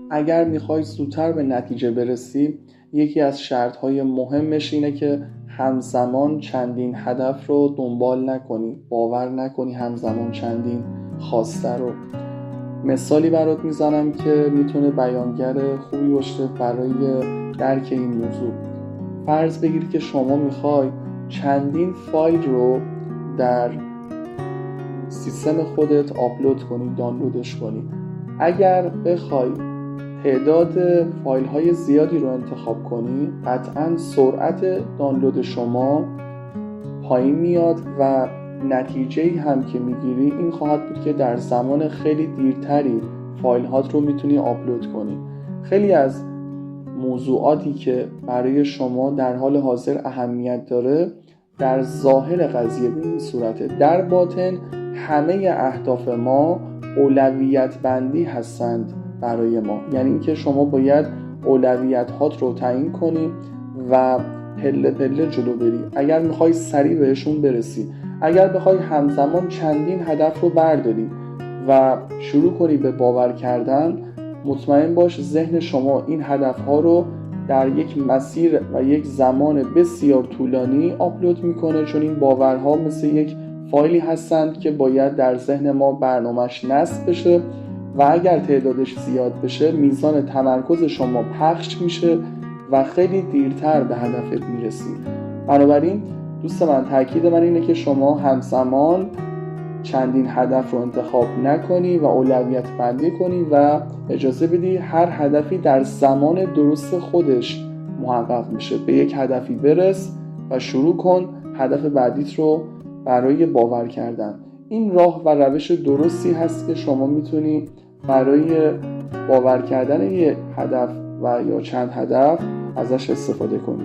اگر میخوای زودتر به نتیجه برسی، یکی از شرطهای مهمش اینه که همزمان چندین هدف رو دنبال نکنی، باور نکنی همزمان چندین خواسته رو. مثالی برات میزنم که میتونه بیانگر خوبی باشه برای درک این موضوع. فرض بگیر که شما میخوای چندین فایل رو در سیستم خودت آپلود کنی، دانلودش کنی. اگر بخوای تعداد فایل های زیادی رو انتخاب کنی، قطعاً سرعت دانلود شما پایین میاد و نتیجه‌ای هم که میگیری این خواهد بود که در زمان خیلی دیرتری فایل هات رو میتونی آپلود کنی. خیلی از موضوعاتی که برای شما در حال حاضر اهمیت داره در ظاهر قضیه به این صورته، در باطن همه اهداف ما اولویت بندی هستند برای ما. یعنی اینکه شما باید اولویت هات رو تعیین کنی و پله پله جلو بری اگر میخوای سریع بهشون برسی. اگر بخوای همزمان چندین هدف رو برداری و شروع کنی به باور کردن، مطمئن باش ذهن شما این هدف ها رو در یک مسیر و یک زمان بسیار طولانی آپلود میکنه، چون این باورها مثل یک فایلی هستند که باید در ذهن ما برنامه‌اش نصب بشه و اگر تعدادش زیاد بشه میزان تمرکز شما پخش میشه و خیلی دیرتر به هدفت میرسی. بنابراین دوست من، تاکید من اینه که شما همزمان چندین هدف رو انتخاب نکنی و اولویت بندی کنی و اجازه بدی هر هدفی در زمان درست خودش محقق میشه. به یک هدفی برس و شروع کن هدف بعدیت رو برای باور کردن. این راه و روش درستی هست که شما میتونی برای باور کردن یک هدف و یا چند هدف ازش استفاده کنی.